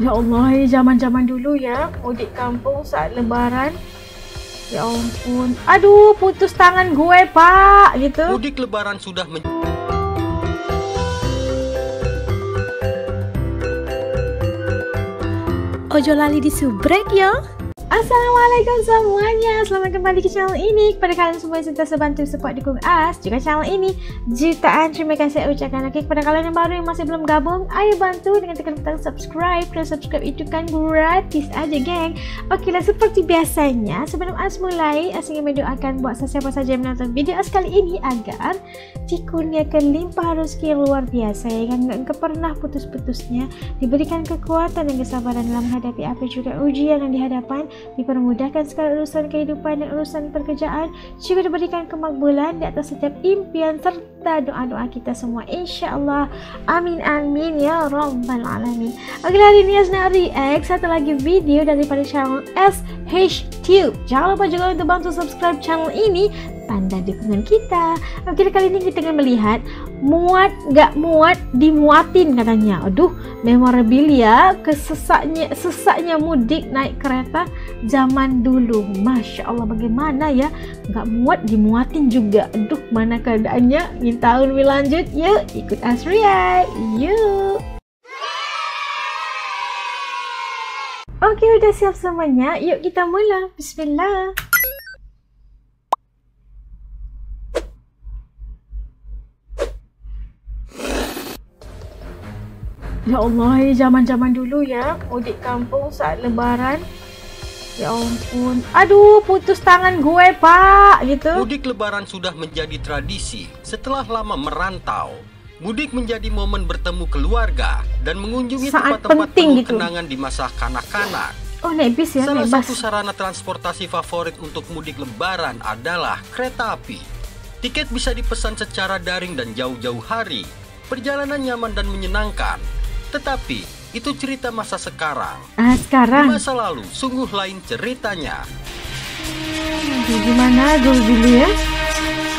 Ya Allah, zaman-zaman dulu ya, mudik kampung saat lebaran. Ya ampun. Aduh, putus tangan gue, Pak, gitu. Mudik lebaran sudah Ojo lali disubrek ya. Assalamualaikum semuanya, selamat kembali ke channel ini. Kepada kalian semua yang sentiasa bantu support dukung As juga channel ini, jutaan terima kasih saya ucapkan lagi. Kepada kalian yang baru yang masih belum gabung, ayo bantu dengan tekan butang subscribe. Dan subscribe itu kan gratis aja, geng. Oke lah, seperti biasanya sebelum As mulai, As ingin mendoakan buat siapa saja yang menonton video As kali ini agar dikurniakan limpah rezeki yang luar biasa, ya kan, nggak pernah putus-putusnya, diberikan kekuatan dan kesabaran dalam menghadapi apa juga ujian yang dihadapan, dipermudahkan segala urusan kehidupan dan urusan pekerjaan, juga diberikan kemakbulan di atas setiap impian serta doa-doa kita semua, insyaallah. Amin amin ya rabbal alamin. Oke, hari ini As nak react satu lagi video daripada channel SHTube. Jangan lupa juga untuk bantu subscribe channel ini, tanda dukungan kita. Oke, kali ini kita akan melihat muat gak muat dimuatin katanya. Aduh, memorabilia sesaknya mudik naik kereta zaman dulu. Masya Allah, bagaimana ya, gak muat dimuatin juga. Aduh, mana keadaannya? Ingin tahu lebih lanjut? Yuk ikut As react. Yuk. Oke, udah siap semuanya? Yuk kita mulai. Bismillah. Ya Allah, zaman-zaman dulu ya, mudik kampung saat lebaran. Ya ampun. Aduh, putus tangan gue, Pak, gitu. Mudik lebaran sudah menjadi tradisi setelah lama merantau. Mudik menjadi momen bertemu keluarga dan mengunjungi tempat-tempat penuh kenangan di masa kanak-kanak. Oh, naik bis ya, Salah naik bus. satu sarana transportasi favorit untuk mudik lebaran adalah kereta api. Tiket bisa dipesan secara daring dan jauh-jauh hari. Perjalanan nyaman dan menyenangkan. Tetapi itu cerita masa sekarang. Sekarang Di masa lalu sungguh lain ceritanya. gimana dulu ya?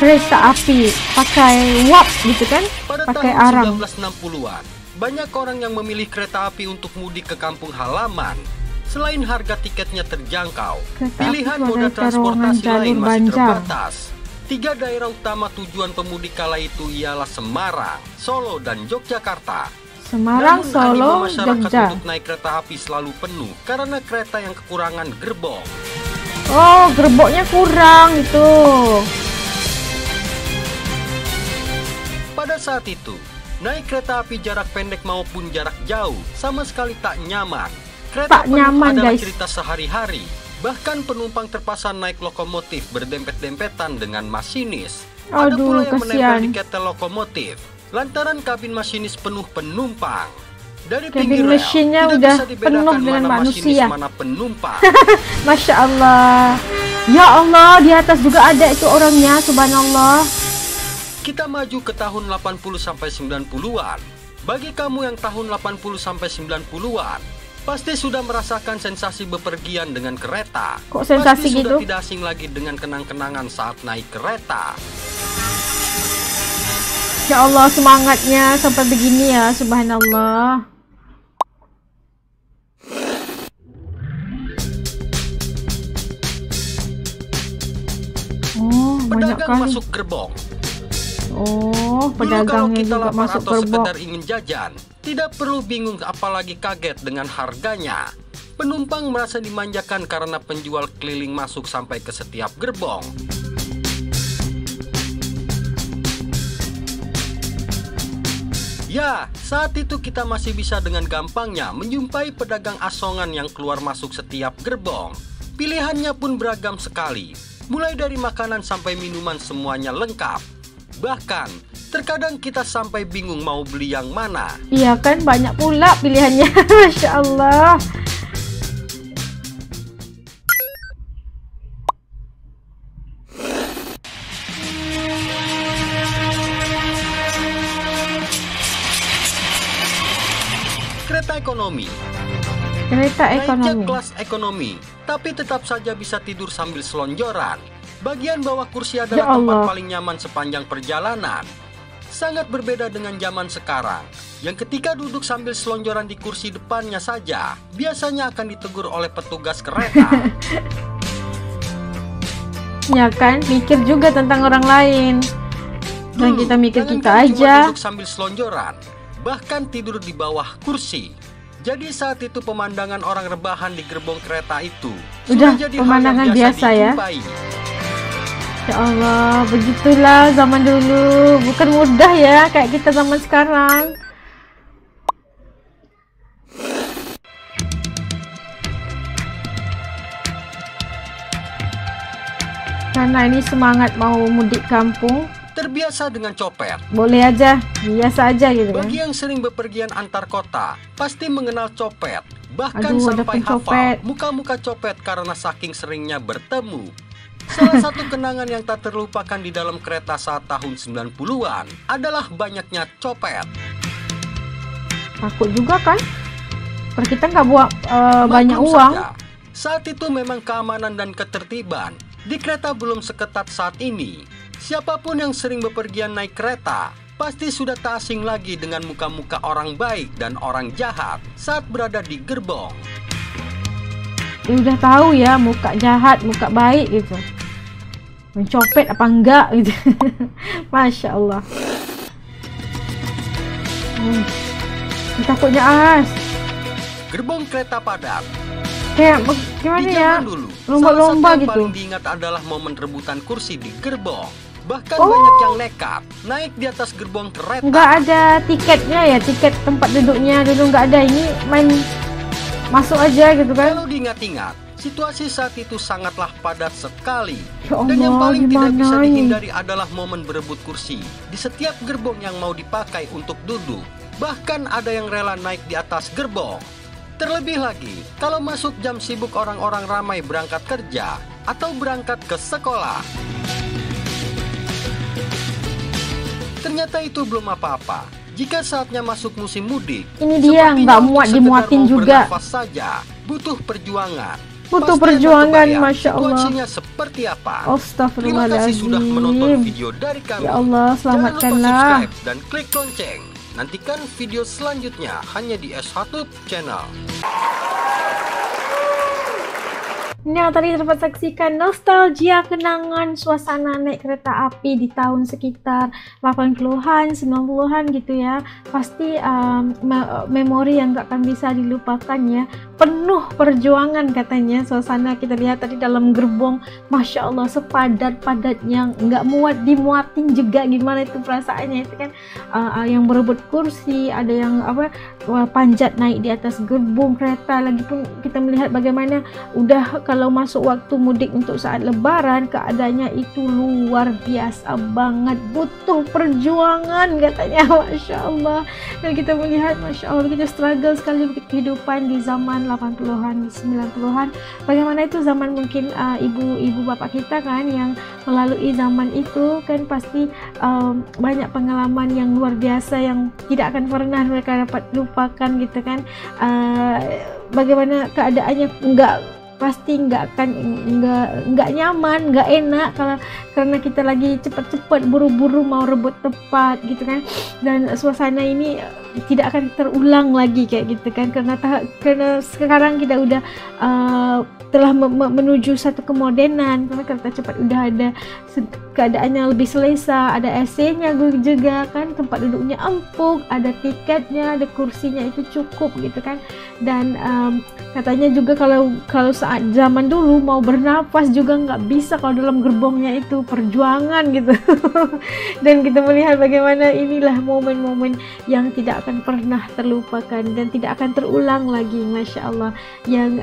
Kereta api pakai uap gitu kan? Pada Pakai tahun arang. 1960-an, banyak orang yang memilih kereta api untuk mudik ke kampung halaman. Selain harga tiketnya terjangkau, pilihan moda transportasi lain masih terbatas. 3 daerah utama tujuan pemudik kala itu ialah Semarang, Solo, dan Yogyakarta. Semarang, Namun, Solo, animo masyarakat Jogja. untuk naik kereta api selalu penuh karena kereta yang kekurangan gerbong. Oh, gerbongnya kurang itu. Pada saat itu, naik kereta api jarak pendek maupun jarak jauh sama sekali tak nyaman. Kereta Tak penuh nyaman, adalah guys. cerita sehari-hari. Bahkan penumpang terpaksa naik lokomotif berdempet-dempetan dengan masinis. Ada Aduh, pula yang menempel kasihan. di ketel lokomotif lantaran kabin masinis penuh penumpang. Dari Cabin pinggir rel, mesinnya tidak udah bisa dibedakan penuh dengan mana masinis, manusia. mana penumpang. Masya Allah. Ya Allah, di atas juga ada itu orangnya, subhanallah. Kita maju ke tahun 80-90-an. Bagi kamu yang tahun 80-90-an, pasti sudah merasakan sensasi bepergian dengan kereta. Kok sensasi pasti gitu? Sudah tidak asing lagi dengan kenang-kenangan saat naik kereta. Ya Allah, semangatnya sampai begini ya, subhanallah. Oh, banyak Pedagang kali. masuk gerbong. Oh, Dulu kalau pedagangnya kita juga lapar masuk atau gerbong. sekedar ingin jajan, tidak perlu bingung apalagi kaget dengan harganya. Penumpang merasa dimanjakan karena penjual keliling masuk sampai ke setiap gerbong. Ya, saat itu kita masih bisa dengan gampangnya menjumpai pedagang asongan yang keluar masuk setiap gerbong. Pilihannya pun beragam sekali, mulai dari makanan sampai minuman semuanya lengkap. Bahkan, terkadang kita sampai bingung mau beli yang mana. Iya kan, banyak pula pilihannya. Masya Allah. Kereta ekonomi. Kereta Naiknya ekonomi. kelas ekonomi, tapi tetap saja bisa tidur sambil selonjoran. Bagian bawah kursi Ya adalah tempat Allah. paling nyaman sepanjang perjalanan. Sangat berbeda dengan zaman sekarang, yang ketika duduk sambil selonjoran di kursi depannya saja, biasanya akan ditegur oleh petugas kereta. Ya kan, mikir juga tentang orang lain. Dan kita mikir kita aja. Duduk sambil selonjoran, bahkan tidur di bawah kursi. Jadi saat itu pemandangan orang rebahan di gerbong kereta itu udah sudah jadi pemandangan hal yang biasa ya. Ya Allah, begitulah zaman dulu. Bukan mudah ya kayak kita zaman sekarang. Karena ini semangat mau mudik kampung. Terbiasa dengan copet. Boleh aja, biasa aja gitu kan. Bagi yang sering bepergian antar kota, pasti mengenal copet. Bahkan Aduh, sampai hafal muka-muka copet karena saking seringnya bertemu. Salah satu kenangan yang tak terlupakan di dalam kereta saat tahun 90-an adalah banyaknya copet. Takut juga kan? Karena kita nggak buat banyak uang. Saat itu memang keamanan dan ketertiban di kereta belum seketat saat ini. Siapapun yang sering bepergian naik kereta pasti sudah tak asing lagi dengan muka-muka orang baik dan orang jahat saat berada di gerbong. Ya udah tahu ya muka jahat, muka baik gitu. Mencopet apa enggak gitu. Masya Allah. Takutnya as. Gerbong kereta padat. Kayak gimana ya? Dulu, lomba-lomba gitu. Yang paling diingat adalah momen rebutan kursi di gerbong. Bahkan banyak yang nekat naik di atas gerbong kereta. Nggak ada tiketnya ya, tiket tempat duduknya dulu nggak ada. Ini main masuk aja gitu kan. Kalau diingat-ingat, situasi saat itu sangatlah padat sekali. Ya Allah, dan yang paling tidak bisa ini? dihindari adalah momen berebut kursi di setiap gerbong yang mau dipakai untuk duduk. Bahkan ada yang rela naik di atas gerbong. Terlebih lagi, kalau masuk jam sibuk orang-orang ramai berangkat kerja atau berangkat ke sekolah. Ternyata itu belum apa-apa. Jika saatnya masuk musim mudik, ini dia nggak muat dimuatin juga. Saja butuh perjuangan. Butuh perjuangan, Masya Allah. Situasinya seperti apa? Terima Astagfirullahaladzim. kasih sudah menonton video dari kami. Ya Allah, selamatkanlah. Jangan lupa subscribe dan klik lonceng. Nantikan video selanjutnya hanya di S1 Channel. Ini yang tadi dapat saksikan nostalgia kenangan suasana naik kereta api di tahun sekitar 80-an, 90-an gitu ya. Pasti memori yang gak akan bisa dilupakan ya. Penuh perjuangan katanya suasana kita lihat tadi dalam gerbong. Masya Allah sepadat-padatnya, nggak muat dimuatin juga. Gimana itu perasaannya itu kan, yang berebut kursi, ada yang panjat naik di atas gerbong kereta. Lagipun kita melihat bagaimana udah kalau masuk waktu mudik untuk saat lebaran, keadaannya itu luar biasa banget, butuh perjuangan katanya. Masya Allah. Dan kita melihat Masya Allah kita struggle sekali kehidupan di zaman 80-an, 90-an. Bagaimana itu zaman mungkin ibu bapak kita kan yang melalui zaman itu kan pasti banyak pengalaman yang luar biasa yang tidak akan pernah mereka dapat lupakan gitu kan. Bagaimana keadaannya pasti nggak nyaman, nggak enak karena kita lagi cepat-cepat buru-buru mau rebut tempat gitu kan. Dan suasana ini tidak akan terulang lagi kayak gitu kan, karena sekarang kita udah telah menuju satu kemodernan, karena kereta cepat udah ada keadaannya lebih selesa, ada AC-nya juga kan, tempat duduknya empuk, ada tiketnya, ada kursinya itu cukup gitu kan. Dan katanya juga kalau saat zaman dulu mau bernafas juga nggak bisa kalau dalam gerbongnya itu, perjuangan gitu. Dan kita melihat bagaimana inilah momen-momen yang tidak akan pernah terlupakan dan tidak akan terulang lagi, Masya Allah, yang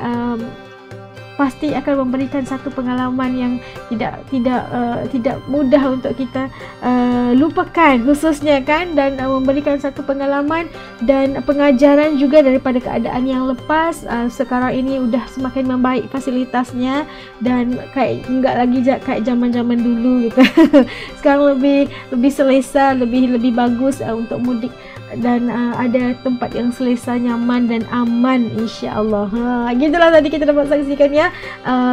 pasti akan memberikan satu pengalaman yang tidak mudah untuk kita lupakan khususnya kan, dan memberikan satu pengalaman dan pengajaran juga daripada keadaan yang lepas. Sekarang ini udah semakin membaik fasilitasnya dan kayak nggak lagi kayak zaman-zaman dulu gitu. Sekarang lebih selesa, lebih bagus untuk mudik, dan ada tempat yang selesa, nyaman dan aman, insya-Allah. Gitulah tadi kita dapat saksikan ya,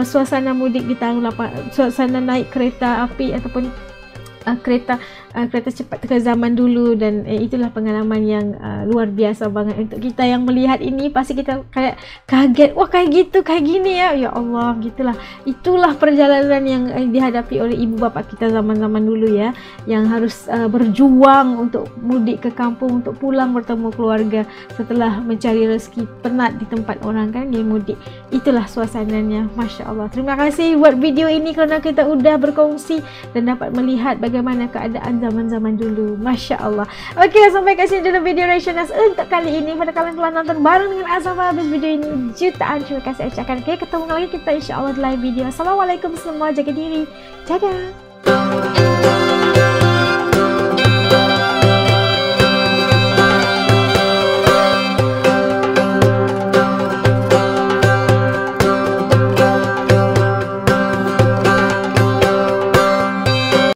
suasana mudik di tahun suasana naik kereta api ataupun kereta cepat ke zaman dulu, dan itulah pengalaman yang luar biasa banget untuk kita yang melihat ini. Pasti kita kayak kaget, wah kayak gitu, kayak gini ya Allah, gitulah. Itulah perjalanan yang dihadapi oleh ibu bapak kita zaman-zaman dulu ya, yang harus berjuang untuk mudik ke kampung, untuk pulang bertemu keluarga setelah mencari rezeki, penat di tempat orang kan, dia mudik. Itulah suasananya, Masya Allah. Terima kasih buat video ini kerana kita udah berkongsi dan dapat melihat bagaimana keadaan zaman-zaman dulu. Masya Allah. Oke, sampai kat sini dulu video reaction As untuk kali ini. Pada kalian telah nonton bareng dengan As sampai habis video ini, jutaan terima kasih ucapkan. Oke, ketemu lagi kita insya Allah di live video. Assalamualaikum semua, jaga diri, jaga.